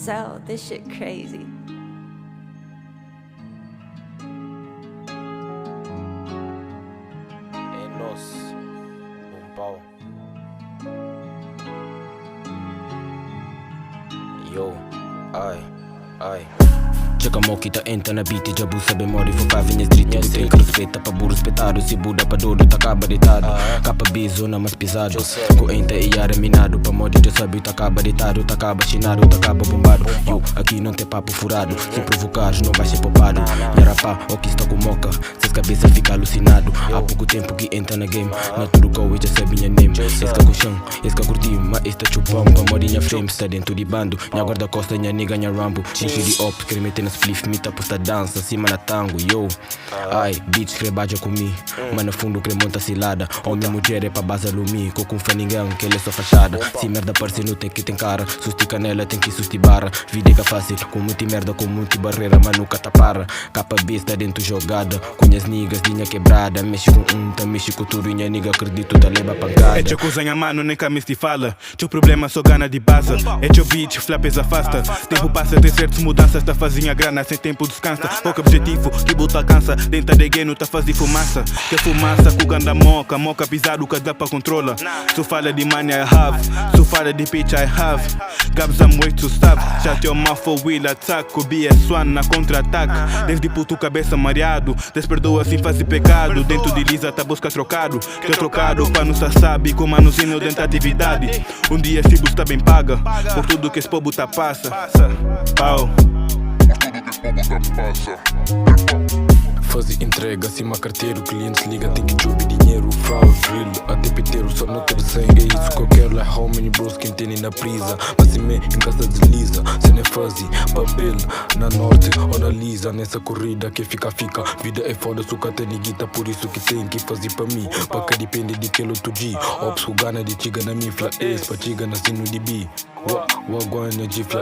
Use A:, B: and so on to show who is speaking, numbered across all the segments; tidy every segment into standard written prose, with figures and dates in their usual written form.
A: sell. This shit crazy.
B: É nosso. Bom pau. Yo, ai. Chega moquita, entra na beat e já buça bem mori. Focar vinhas drita, do tem que respeita pra burro respeitar. Se buda pra dodo, tá acaba deitado. Capa B, zona mais pisado. Com enta e ar minado. Pra modi já sabe, tá acaba deitado. Tá acaba chinado, tá acaba bombado. Yo, aqui não tem papo furado. Se provocares, não vai ser poupado. Minha rapá, o que está com moca. Se as cabeças fica alucinado. Há pouco tempo que entra na game. Na tudo que eu já sabe minha name. Esse cá com chão, esse cá curti, mas esse tá chupão. Pra modinha frame, está dentro de bando. Minha guarda-costa, minha nigga, minha rambo. Enche de ops, quer meter na spliff, mita posta dança, acima na tango, yo. Ai, bitch, crebaja comigo, mas no fundo crê monta cilada. Homem, mulher é pra base alumi, com confia ninguém, que ele é só fachada. Se merda parece não tem que tem cara, susti canela tem que susti barra. Vida é fácil, com muita merda, com muita barreira, mas nunca tá para. Capa B está dentro jogada, com as niggas, linha quebrada. Mexe com tá mexe com tudo, minha nigga, acredito, tá leva pancada.
C: É teu cozinha mano, nem camis te fala. Teu problema só gana de base. É teu bitch, flapes afasta. Tempo passa, tem certas mudanças, tá fazendo grana sem tempo descansa. Pouco objetivo, que bota cansa. Dentro de game tá fazendo fumaça. Que fumaça com ganda moca. Moca pisado que dá pra controla. Se fala de money I have, se fala de bitch I have. Gabs I'm way to stop. Já teu mafo will attack. O BS1 na contra-ataque. Desde puto cabeça mareado. Desperdoa assim faz pecado. Dentro de Lisa tá busca trocado. Que é trocado pra não sabe. Com manuzinho dentro da atividade. Um dia esse bus tá bem paga. Por tudo que esse povo tá passa. Pau.
D: Fazer entrega, acima carteiro, clientes liga, tem que job dinheiro, fraude, drill, até piteiro, só não ter sangue, é isso que eu quero, like how many bros que entendem na prisa, mas se me em casa desliza, se nem fazer, papel, na norte ou na lisa, nessa corrida que fica, vida é foda, suca tem guita, por isso que tem que fazer pra mim, pra que depende de que outro dia, ops com gana de tiga na minha fla, pra tiga na sino de bi, guana de fla,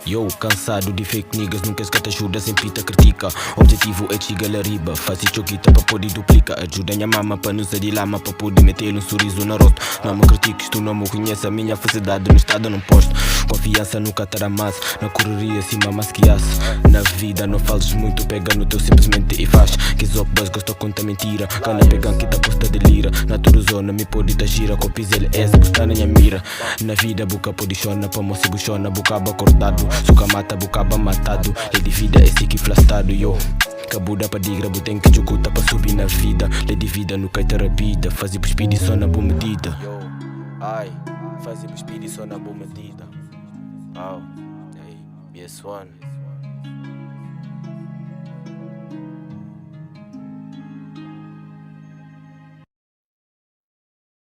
B: Yo, cansado de fake niggas, nunca se te ajuda, sempre te critica. Objetivo é chegar lá riba, faz choquita pra poder duplicar. Ajuda minha mama pra não ser de lama, pra poder meter um sorriso no rosto. Não me critiques, tu não me conheces, a minha felicidade no estado não posto. Confiança nunca terá mais, na correria cima mais que aço. Na vida não fales muito, pega no teu simplesmente e faz. Que zop buzz gosta conta mentira, cana pega que tá posta de lira. Na tua zona me pode dar gira, com pisel essa buscar na minha mira. Na vida boca pode chona, pra moça buchona, bocaba acordado. Suca mata, bocaba matado. Lei de vida esse que flastado, yo. Cabuda pra digra, tem que jocuta pra subir na vida. Lei de vida nunca é terapida, fazer pro speed só na boa medida. Yo, ai, fazer pro speed só na boa medida. Hey, BS1.